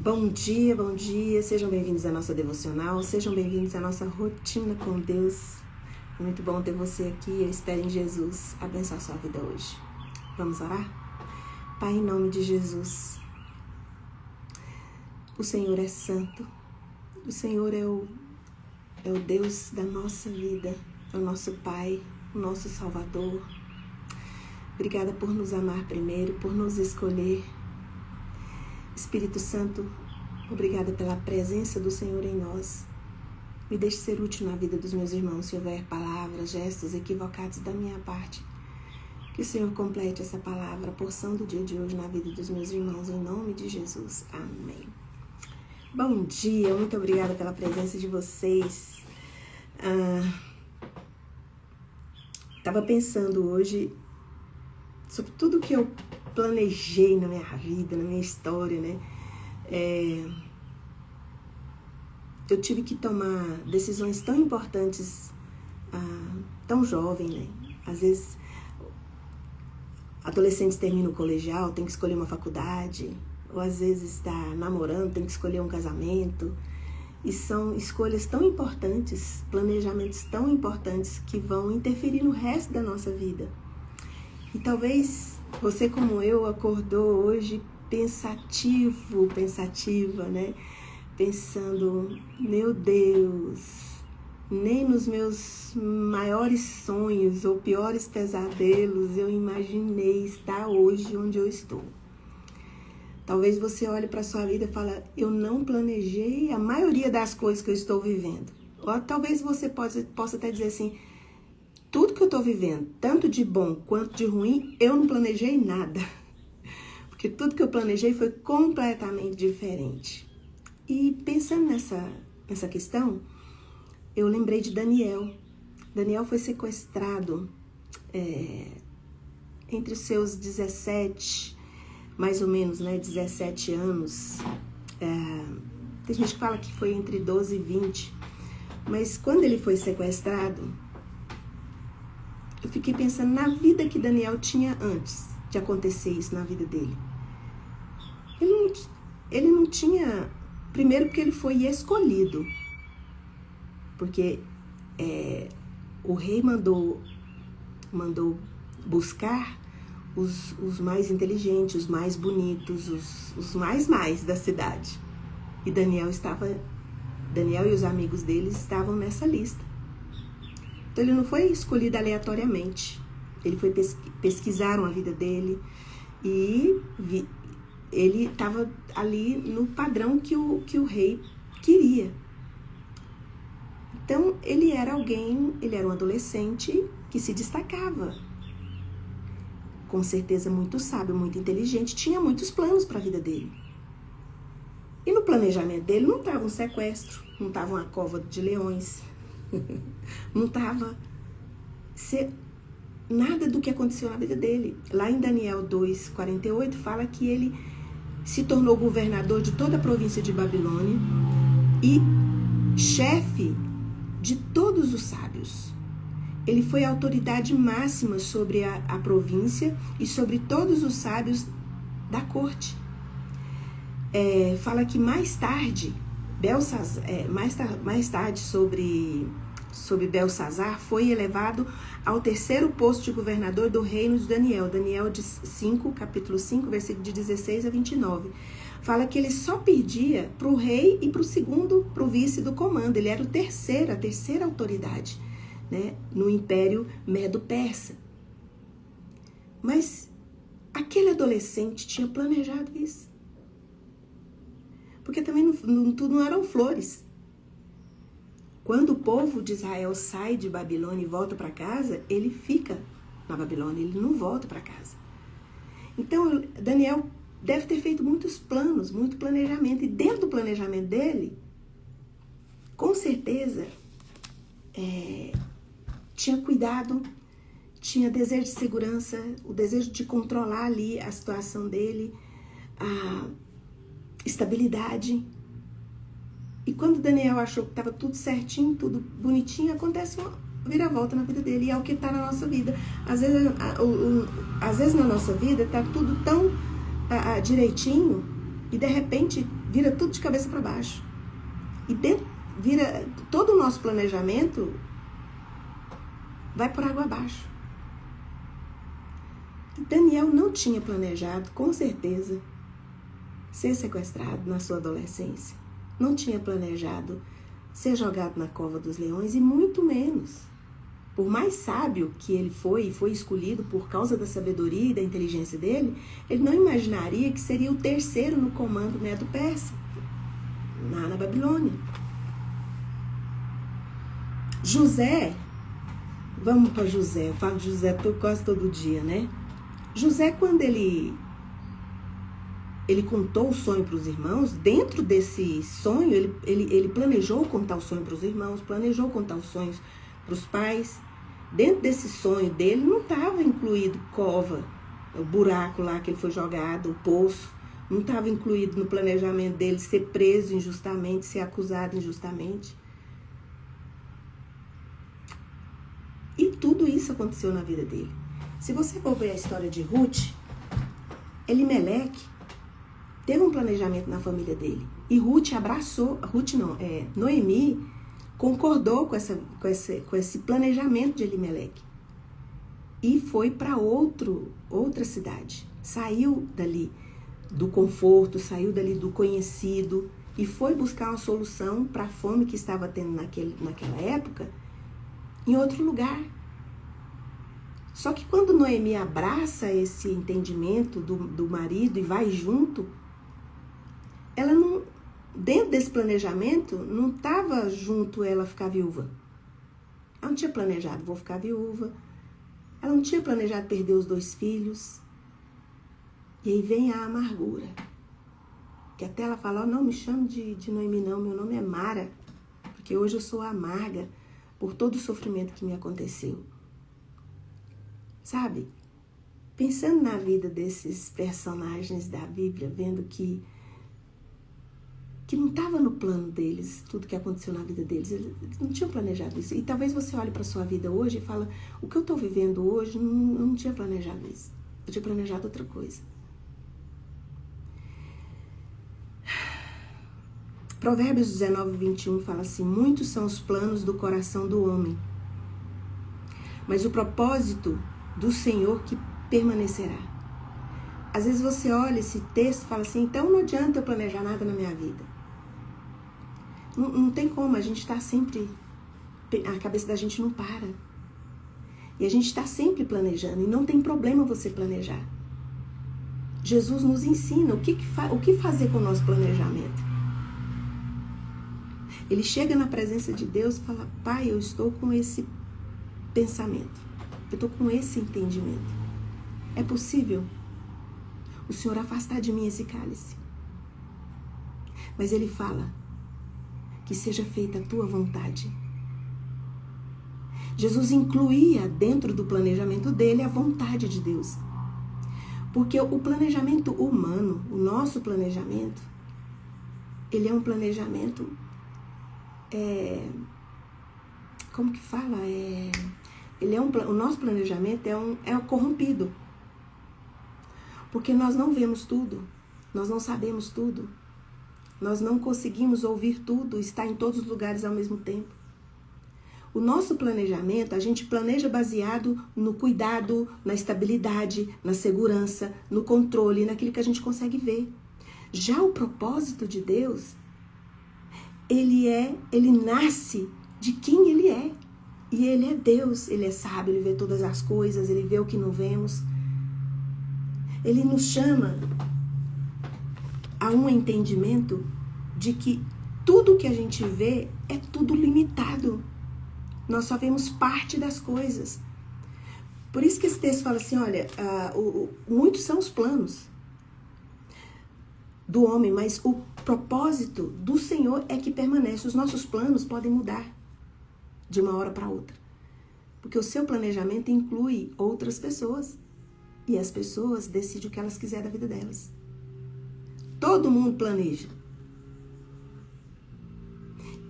Bom dia, sejam bem-vindos à nossa devocional, sejam bem-vindos à nossa rotina com Deus. É muito bom ter você aqui, eu espero em Jesus abençoar a sua vida hoje. Vamos orar? Pai, em nome de Jesus, o Senhor é santo, o Senhor é o Deus da nossa vida, é o nosso Pai, o nosso Salvador. Obrigada por nos amar primeiro, por nos escolher. Espírito Santo, obrigada pela presença do Senhor em nós. Me deixe ser útil na vida dos meus irmãos, se houver palavras, gestos equivocados da minha parte. Que o Senhor complete essa palavra, a porção do dia de hoje na vida dos meus irmãos, em nome de Jesus. Amém. Bom dia, muito obrigada pela presença de vocês. Estava pensando hoje sobre tudo que eu planejei na minha vida, na minha história, né? Eu tive que tomar decisões tão importantes, tão jovem, né? Às vezes, adolescentes terminam o colegial, tem que escolher uma faculdade, ou às vezes está namorando, tem que escolher um casamento. E são escolhas tão importantes, planejamentos tão importantes que vão interferir no resto da nossa vida. E talvez você, como eu, acordou hoje pensativa, né? Pensando, meu Deus, nem nos meus maiores sonhos ou piores pesadelos eu imaginei estar hoje onde eu estou. Talvez você olhe para a sua vida e fale, eu não planejei a maioria das coisas que eu estou vivendo. Ou talvez você possa até dizer assim, tudo que eu estou vivendo, tanto de bom quanto de ruim, eu não planejei nada. Porque tudo que eu planejei foi completamente diferente. E pensando nessa questão, eu lembrei de Daniel. Daniel foi sequestrado entre os seus 17, mais ou menos, né, 17 anos. Tem gente que fala que foi entre 12 e 20. Mas quando ele foi sequestrado, eu fiquei pensando na vida que Daniel tinha antes de acontecer isso na vida dele. Ele não tinha... Primeiro porque ele foi escolhido. Porque o rei mandou buscar os mais inteligentes, os mais bonitos, os mais da cidade. E Daniel e os amigos deles estavam nessa lista. Então ele não foi escolhido aleatoriamente. Ele foi pesquisaram a vida dele e ele estava ali no padrão que o rei queria. Então ele era um adolescente que se destacava. Com certeza muito sábio, muito inteligente, tinha muitos planos para a vida dele. E no planejamento dele não estava um sequestro, não estava uma cova de leões, não estava nada do que aconteceu na vida dele. Lá em Daniel 2:48 fala que ele se tornou governador de toda a província de Babilônia e chefe de todos os sábios. Ele foi a autoridade máxima sobre a província e sobre todos os sábios da corte. Fala que mais tarde sobre Belsazar foi elevado ao terceiro posto de governador do reino de Daniel. Daniel capítulo 5, versículo de 16 a 29. Fala que ele só perdia para o rei e para o vice do comando. Ele era a terceira autoridade, né, no Império Medo-Persa. Mas aquele adolescente tinha planejado isso. Porque também tudo não eram flores. Quando o povo de Israel sai de Babilônia e volta para casa, ele fica na Babilônia, ele não volta para casa. Então, Daniel deve ter feito muitos planos, muito planejamento. E dentro do planejamento dele, com certeza, tinha cuidado, tinha desejo de segurança, o desejo de controlar ali a situação dele, a estabilidade. E quando Daniel achou que estava tudo certinho, tudo bonitinho, acontece uma viravolta na vida dele. E é o que está na nossa vida. Às vezes na nossa vida está tudo tão direitinho E de repente vira tudo de cabeça para baixo. E vira todo o nosso planejamento vai por água abaixo. E Daniel não tinha planejado, com certeza, ser sequestrado na sua adolescência. Não tinha planejado ser jogado na cova dos leões e muito menos. Por mais sábio que ele foi e foi escolhido por causa da sabedoria e da inteligência dele, ele não imaginaria que seria o terceiro no comando Medo-Persa, na Babilônia. José, vamos para José, eu falo de José quase todo dia, né? José, quando ele contou o sonho para os irmãos, dentro desse sonho, ele planejou contar o sonho para os irmãos, planejou contar os sonhos para os pais. Dentro desse sonho dele não estava incluído cova, o buraco lá que ele foi jogado, o poço. Não estava incluído no planejamento dele ser preso injustamente, ser acusado injustamente. E tudo isso aconteceu na vida dele. Se você for ver a história de Ruth, Elimeleque teve um planejamento na família dele. E Ruth abraçou, Noemi concordou com esse planejamento de Elimeleque. E foi para outra cidade. Saiu dali do conforto, saiu dali do conhecido e foi buscar uma solução para a fome que estava tendo naquela época em outro lugar. Só que quando Noemi abraça esse entendimento do marido e vai junto, ela não, dentro desse planejamento, não estava junto ela ficar viúva. Ela não tinha planejado, vou ficar viúva. Ela não tinha planejado perder os 2 filhos. E aí vem a amargura. Que até ela fala, não me chame de Noemi não, meu nome é Mara. Porque hoje eu sou amarga por todo o sofrimento que me aconteceu. Sabe? Pensando na vida desses personagens da Bíblia, vendo que não estava no plano deles, tudo que aconteceu na vida deles, eles não tinham planejado isso. E talvez você olhe para a sua vida hoje e fala, o que eu estou vivendo hoje, eu não tinha planejado isso. Eu tinha planejado outra coisa. Provérbios 19, 21 fala assim, muitos são os planos do coração do homem, mas o propósito do Senhor que permanecerá. Às vezes você olha esse texto e fala assim, então não adianta eu planejar nada na minha vida. Não tem como, a gente está sempre, a cabeça da gente não para. E a gente está sempre planejando, e não tem problema você planejar. Jesus nos ensina o que fazer com o nosso planejamento. Ele chega na presença de Deus e fala, Pai, eu estou com esse pensamento, eu estou com esse entendimento. É possível o Senhor afastar de mim esse cálice? Mas ele fala, que seja feita a tua vontade. Jesus incluía dentro do planejamento dele a vontade de Deus. Porque o planejamento humano, o nosso planejamento, ele é um planejamento, como que fala? O nosso planejamento é corrompido. Porque nós não vemos tudo, nós não sabemos tudo, nós não conseguimos ouvir tudo, estar em todos os lugares ao mesmo tempo. O nosso planejamento, a gente planeja baseado no cuidado, na estabilidade, na segurança, no controle, naquilo que a gente consegue ver. Já o propósito de Deus, ele nasce de quem ele é. E ele é Deus, ele é sábio, ele vê todas as coisas, ele vê o que não vemos. Ele nos chama a um entendimento de que tudo que a gente vê é tudo limitado. Nós só vemos parte das coisas. Por isso que esse texto fala assim, olha, muitos são os planos do homem, mas o propósito do Senhor é que permanece. Os nossos planos podem mudar de uma hora para outra. Porque o seu planejamento inclui outras pessoas. E as pessoas decidem o que elas quiserem da vida delas. Todo mundo planeja.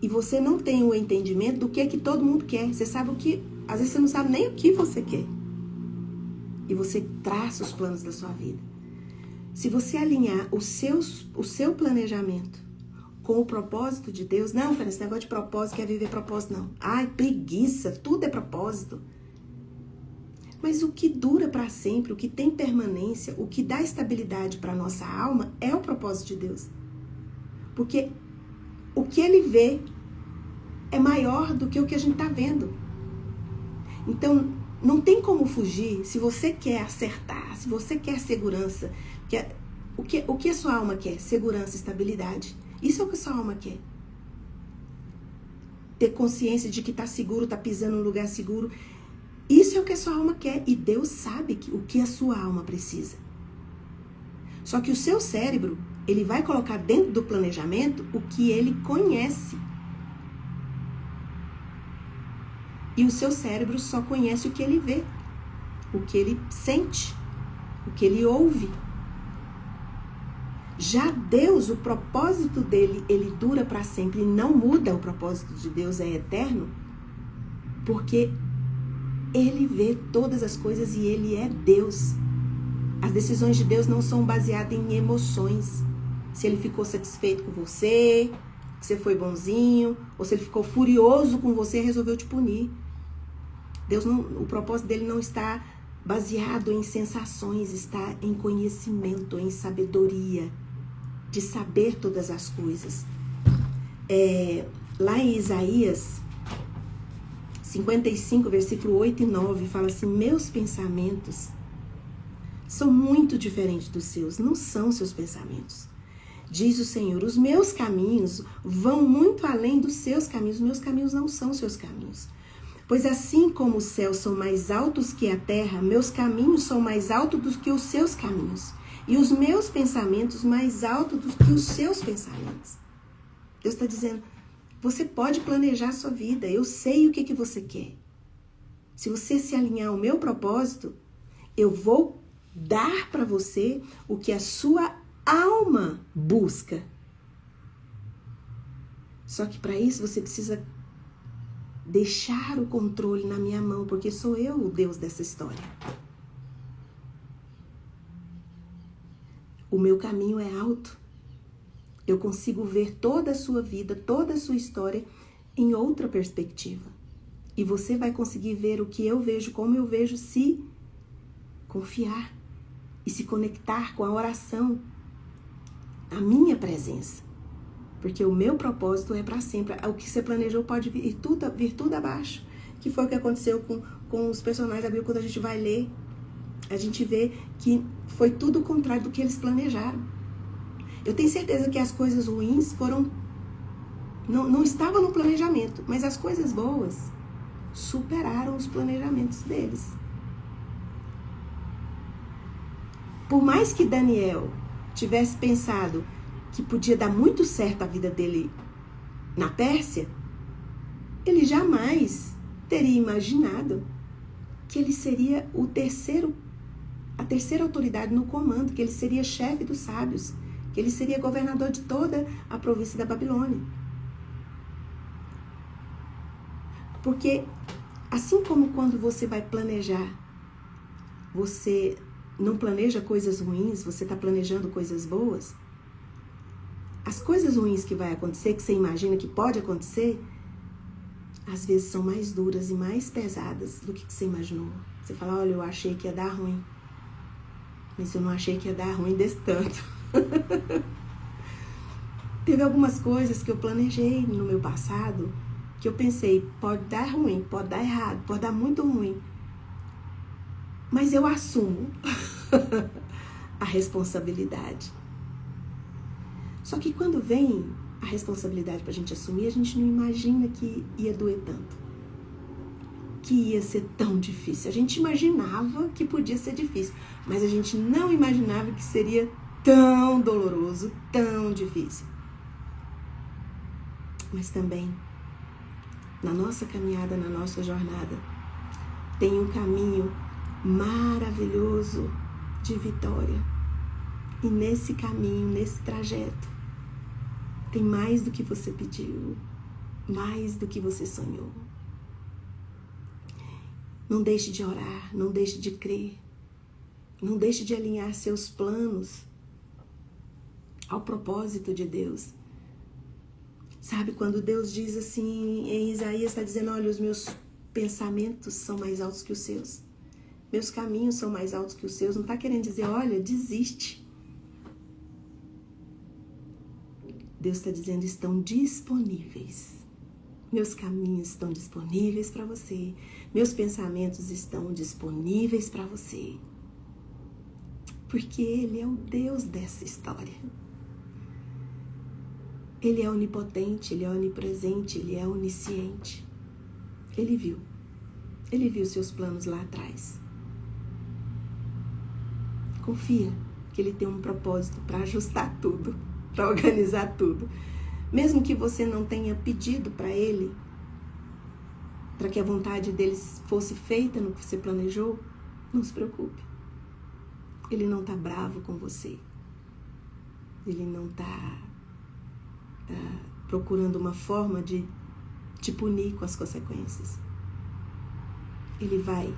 E você não tem o entendimento do que todo mundo quer. Você sabe o que... Às vezes você não sabe nem o que você quer. E você traça os planos da sua vida. Se você alinhar o seu planejamento com o propósito de Deus, não, Fernanda, esse negócio de propósito, quer viver propósito, não. Ai, preguiça, tudo é propósito. Mas o que dura para sempre, o que tem permanência, o que dá estabilidade para a nossa alma é o propósito de Deus. Porque o que Ele vê é maior do que o que a gente está vendo. Então, não tem como fugir. Se você quer acertar, se você quer segurança, o que a sua alma quer? Segurança, estabilidade. Isso é o que a sua alma quer. Ter consciência de que está seguro, está pisando num lugar seguro. Isso é o que a sua alma quer. E Deus sabe o que a sua alma precisa. Só que o seu cérebro, ele vai colocar dentro do planejamento o que ele conhece. E o seu cérebro só conhece o que ele vê, o que ele sente, o que ele ouve. Já Deus, o propósito dele, ele dura para sempre e não muda. O propósito de Deus é eterno, porque ele vê todas as coisas e ele é Deus. As decisões de Deus não são baseadas em emoções. Se ele ficou satisfeito com você, que você foi bonzinho, ou se ele ficou furioso com você e resolveu te punir. Deus não, o propósito dele não está baseado em sensações, está em conhecimento, em sabedoria, de saber todas as coisas. Lá em Isaías 55, versículo 8 e 9, fala assim: meus pensamentos são muito diferentes dos seus, não são seus pensamentos. Diz o Senhor, os meus caminhos vão muito além dos seus caminhos, os meus caminhos não são seus caminhos. Pois assim como os céus são mais altos que a terra, meus caminhos são mais altos do que os seus caminhos. E os meus pensamentos mais altos do que os seus pensamentos. Deus está dizendo, você pode planejar a sua vida, eu sei o que você quer. Se você se alinhar ao meu propósito, eu vou dar para você o que a sua alma busca. Só que para isso você precisa deixar o controle na minha mão, porque sou eu o Deus dessa história. O meu caminho é alto. Eu consigo ver toda a sua vida, toda a sua história em outra perspectiva. E você vai conseguir ver o que eu vejo, como eu vejo, se confiar e se conectar com a oração, a minha presença. Porque o meu propósito é para sempre. O que você planejou pode vir tudo abaixo. Que foi o que aconteceu com os personagens da Bíblia. Quando a gente vai ler, a gente vê que foi tudo o contrário do que eles planejaram. Eu tenho certeza que as coisas ruins não estavam no planejamento. Mas as coisas boas superaram os planejamentos deles. Por mais que Daniel tivesse pensado que podia dar muito certo a vida dele na Pérsia, ele jamais teria imaginado que ele seria a terceira autoridade no comando, que ele seria chefe dos sábios, que ele seria governador de toda a província da Babilônia. Porque assim como quando você vai planejar, você não planeja coisas ruins, você está planejando coisas boas, as coisas ruins que vai acontecer, que você imagina que pode acontecer, às vezes são mais duras e mais pesadas do que você imaginou. Você fala, olha, eu achei que ia dar ruim, mas eu não achei que ia dar ruim desse tanto. Teve algumas coisas que eu planejei no meu passado, que eu pensei, pode dar ruim, pode dar errado, pode dar muito ruim, mas eu assumo a responsabilidade. Só que quando vem a responsabilidade pra gente assumir, a gente não imagina que ia doer tanto, que ia ser tão difícil. A gente imaginava que podia ser difícil, mas a gente não imaginava que seria tão doloroso, tão difícil. Mas também, na nossa caminhada, na nossa jornada, tem um caminho maravilhoso de vitória. E nesse caminho, nesse trajeto, tem mais do que você pediu, mais do que você sonhou. Não deixe de orar, não deixe de crer, não deixe de alinhar seus planos ao propósito de Deus. Sabe, quando Deus diz assim, em Isaías está dizendo, olha, os meus pensamentos são mais altos que os seus. Meus caminhos são mais altos que os seus. Não está querendo dizer, olha, desiste. Deus está dizendo, estão disponíveis. Meus caminhos estão disponíveis para você. Meus pensamentos estão disponíveis para você. Porque Ele é o Deus dessa história. Ele é onipotente, Ele é onipresente, Ele é onisciente. Ele viu seus planos lá atrás. Confia que Ele tem um propósito para ajustar tudo, para organizar tudo. Mesmo que você não tenha pedido para Ele, para que a vontade dele fosse feita no que você planejou, não se preocupe. Ele não está bravo com você. Ele não está procurando uma forma de te punir com as consequências. Ele vai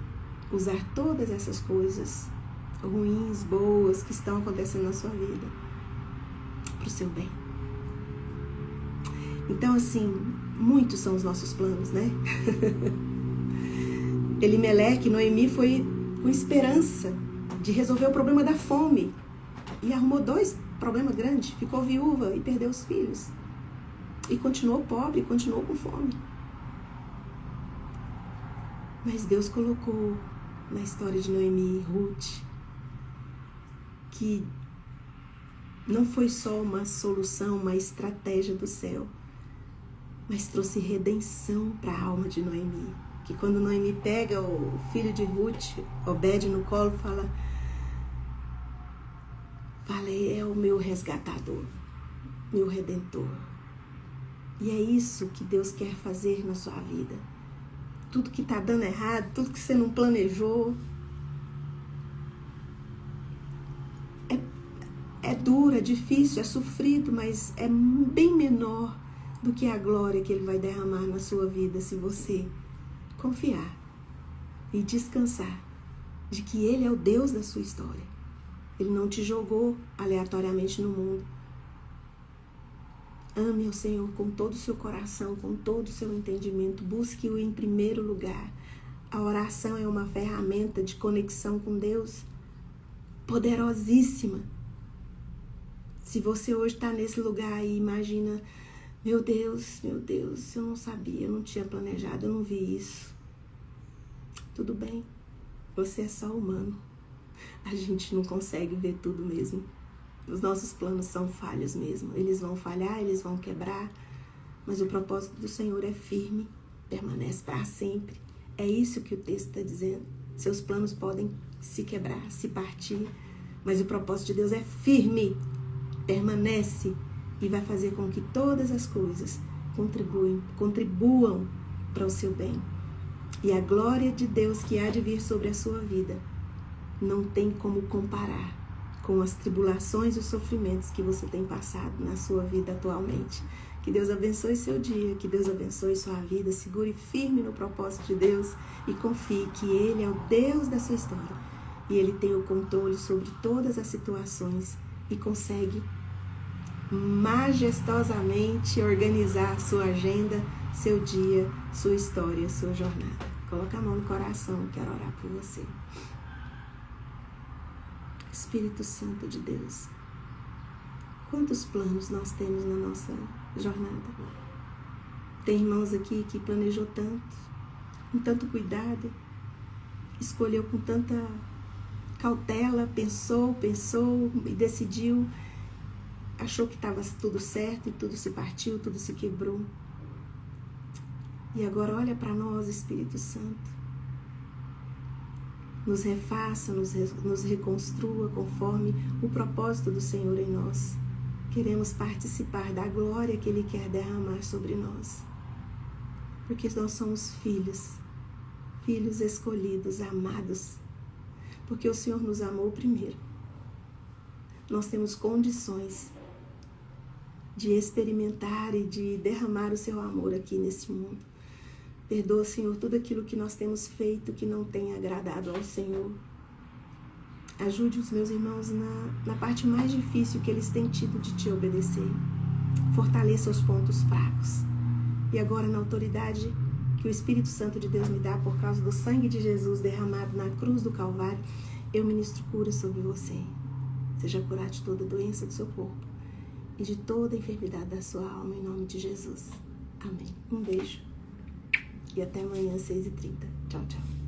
usar todas essas coisas ruins, boas, que estão acontecendo na sua vida para o seu bem. Então, assim, muitos são os nossos planos, né? Elimeleque, Noemi foi com esperança de resolver o problema da fome. E arrumou 2 problemas grandes. Ficou viúva e perdeu os filhos. E continuou pobre, continuou com fome. Mas Deus colocou na história de Noemi e Ruth que não foi só uma solução, uma estratégia do céu, mas trouxe redenção para a alma de Noemi. Que quando Noemi pega o filho de Ruth, Obed, no colo, fala, é o meu resgatador, meu redentor. E é isso que Deus quer fazer na sua vida. Tudo que está dando errado, tudo que você não planejou, é duro, é difícil, é sofrido, mas é bem menor do que a glória que Ele vai derramar na sua vida se você confiar e descansar de que Ele é o Deus da sua história. Ele não te jogou aleatoriamente no mundo. Ame ao Senhor com todo o seu coração, com todo o seu entendimento. Busque-o em primeiro lugar. A oração é uma ferramenta de conexão com Deus poderosíssima. Se você hoje está nesse lugar e imagina, meu Deus, eu não sabia, eu não tinha planejado, eu não vi isso. Tudo bem, você é só humano. A gente não consegue ver tudo mesmo. Os nossos planos são falhos mesmo. Eles vão falhar, eles vão quebrar, mas o propósito do Senhor é firme, permanece para sempre. É isso que o texto está dizendo. Seus planos podem se quebrar, se partir, mas o propósito de Deus é firme, permanece e vai fazer com que todas as coisas contribuam para o seu bem. E a glória de Deus que há de vir sobre a sua vida não tem como comparar com as tribulações e os sofrimentos que você tem passado na sua vida atualmente. Que Deus abençoe seu dia, que Deus abençoe sua vida. Segure firme no propósito de Deus e confie que Ele é o Deus da sua história. E Ele tem o controle sobre todas as situações e consegue majestosamente organizar sua agenda, seu dia, sua história, sua jornada. Coloca a mão no coração, quero orar por você. Espírito Santo de Deus, quantos planos nós temos na nossa jornada? Tem irmãos aqui que planejou tanto, com tanto cuidado, escolheu com tanta cautela, pensou e decidiu, achou que estava tudo certo e tudo se partiu, tudo se quebrou. E agora olha para nós, Espírito Santo. Nos refaça, nos reconstrua conforme o propósito do Senhor em nós. Queremos participar da glória que Ele quer derramar sobre nós. Porque nós somos filhos escolhidos, amados. Porque o Senhor nos amou primeiro. Nós temos condições de experimentar e de derramar o Seu amor aqui nesse mundo. Perdoa, Senhor, tudo aquilo que nós temos feito que não tem agradado ao Senhor. Ajude os meus irmãos na parte mais difícil que eles têm tido de te obedecer. Fortaleça os pontos fracos. E agora, na autoridade que o Espírito Santo de Deus me dá por causa do sangue de Jesus derramado na cruz do Calvário, eu ministro cura sobre você. Seja curado de toda doença do seu corpo e de toda enfermidade da sua alma, em nome de Jesus. Amém. Um beijo e até amanhã, às 6h30. Tchau, tchau.